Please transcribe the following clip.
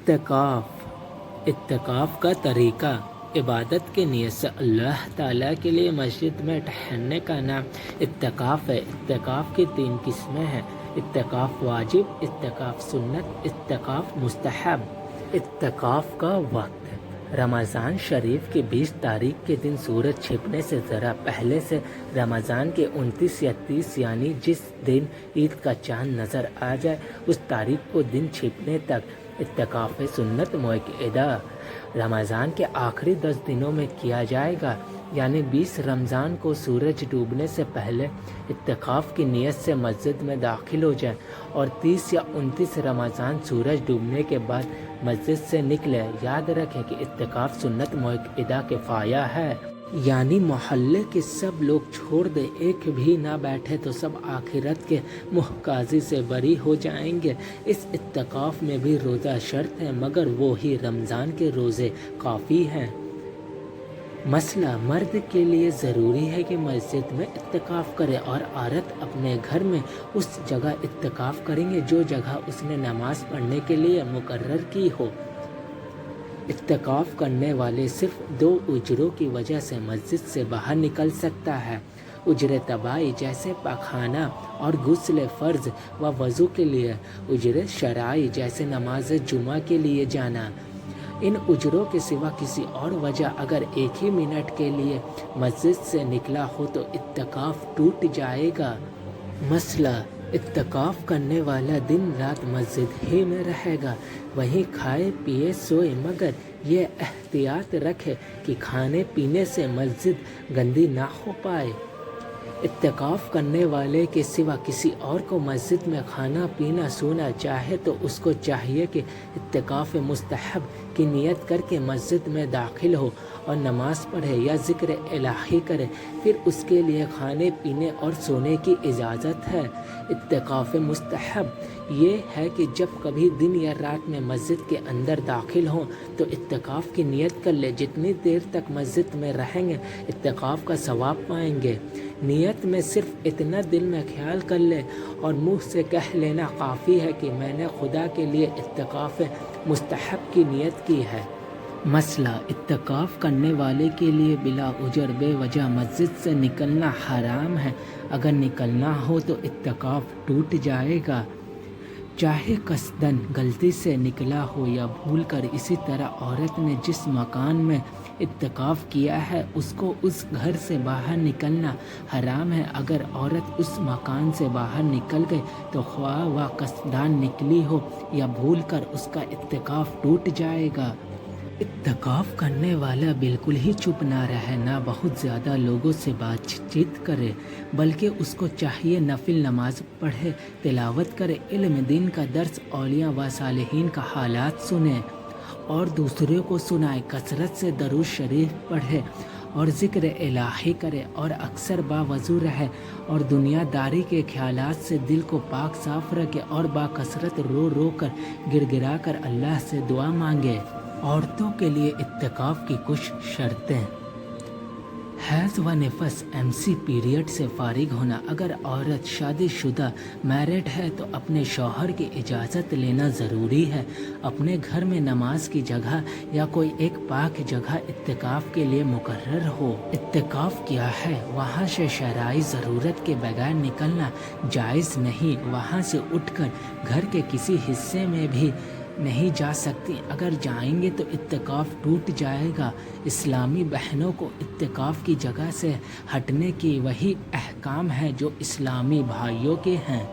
اعتکاف کا طریقہ عبادت کی نیت سے اللہ تعالیٰ کے لیے مسجد میں ٹھہرنے کا نام اعتکاف ہے۔ اعتکاف کی 3 قسمیں ہیں: اعتکاف واجب، اعتکاف سنت، اعتکاف مستحب۔ اعتکاف کا وقت: رمضان شریف کی 20 تاریخ کے دن سورج چھپنے سے ذرا پہلے سے رمضان کے 29 یا 30 یعنی جس دن عید کا چاند نظر آ جائے اس تاریخ کو دن چھپنے تک اعتکاف سنت موقعہ رمضان کے آخری 10 دنوں میں کیا جائے گا، یعنی 20 رمضان کو سورج ڈوبنے سے پہلے اعتکاف کی نیت سے مسجد میں داخل ہو جائیں اور 30 یا 29 رمضان سورج ڈوبنے کے بعد مسجد سے نکلے۔ یاد رکھیں کہ اعتکاف سنت موقعہ کفایہ ہے، یعنی محلے کے سب لوگ چھوڑ دیں، ایک بھی نہ بیٹھے تو سب آخرت کے محقازی سے بری ہو جائیں گے۔ اس اعتکاف میں بھی روزہ شرط ہے، مگر وہی رمضان کے روزے کافی ہیں۔ مسئلہ: مرد کے لیے ضروری ہے کہ مسجد میں اعتکاف کرے اور عورت اپنے گھر میں اس جگہ اعتکاف کریں گے جو جگہ اس نے نماز پڑھنے کے لیے مقرر کی ہو۔ اعتکاف کرنے والے صرف 2 اجروں کی وجہ سے مسجد سے باہر نکل سکتا ہے: اجر طبعی جیسے پاخانہ اور غسل فرض و وضو کے لیے، اجر شرعی جیسے نماز جمعہ کے لیے جانا۔ ان اجروں کے سوا کسی اور وجہ اگر 1 ہی منٹ کے لیے مسجد سے نکلا ہو تو اعتکاف ٹوٹ جائے گا۔ مسئلہ: اعتکاف کرنے والا دن رات مسجد ہی میں رہے گا، وہیں کھائے پیے سوئے، مگر یہ احتیاط رکھے کہ کھانے پینے سے مسجد گندی نہ ہو پائے۔ اعتکاف کرنے والے کے سوا کسی اور کو مسجد میں کھانا پینا سونا چاہے تو اس کو چاہیے کہ اعتکاف مستحب کی نیت کر کے مسجد میں داخل ہو اور نماز پڑھے یا ذکر الہی کرے، پھر اس کے لیے کھانے پینے اور سونے کی اجازت ہے۔ اعتکاف مستحب یہ ہے کہ جب کبھی دن یا رات میں مسجد کے اندر داخل ہوں تو اعتکاف کی نیت کر لے، جتنی دیر تک مسجد میں رہیں گے اعتکاف کا ثواب پائیں گے۔ نیت میں صرف اتنا دل میں خیال کر لے اور منہ سے کہہ لینا کافی ہے کہ میں نے خدا کے لیے اعتکاف مستحب کی نیت کی ہے۔ مسئلہ: اعتکاف کرنے والے کے لیے بلا اجر بے وجہ مسجد سے نکلنا حرام ہے، اگر نکلنا ہو تو اعتکاف ٹوٹ جائے گا، چاہے قصداً غلطی سے نکلا ہو یا بھول کر۔ اسی طرح عورت نے جس مکان میں اعتکاف کیا ہے اس کو اس گھر سے باہر نکلنا حرام ہے، اگر عورت اس مکان سے باہر نکل گئی تو خواہ وہ قصداً نکلی ہو یا بھول کر، اس کا اعتکاف ٹوٹ جائے گا۔ اعتکاف کرنے والا بالکل ہی چپ نہ رہے، نہ بہت زیادہ لوگوں سے بات چیت کرے، بلکہ اس کو چاہیے نفل نماز پڑھے، تلاوت کرے، علم دین کا درس، اولیاء و صالحین کا حالات سنے اور دوسروں کو سنائے، کثرت سے درود شریف پڑھے اور ذکر الہی کرے اور اکثر باوضو رہے اور دنیا داری کے خیالات سے دل کو پاک صاف رکھے اور باکثرت رو رو کر گر گرا کر اللہ سے دعا مانگے۔ عورتوں کے لیے اعتکاف کی کچھ شرطیں: حیض و نفاس پیریڈ سے فارغ ہونا۔ اگر عورت شادی شدہ میرڈ ہے تو اپنے شوہر کی اجازت لینا ضروری ہے۔ اپنے گھر میں نماز کی جگہ یا کوئی ایک پاک جگہ اعتکاف کے لیے مقرر ہو۔ اعتکاف کیا ہے وہاں سے شرعی ضرورت کے بغیر نکلنا جائز نہیں، وہاں سے اٹھ کر گھر کے کسی حصے میں بھی نہیں جا سکتی، اگر جائیں گے تو اعتکاف ٹوٹ جائے گا۔ اسلامی بہنوں کو اعتکاف کی جگہ سے ہٹنے کی وہی احکام ہیں جو اسلامی بھائیوں کے ہیں۔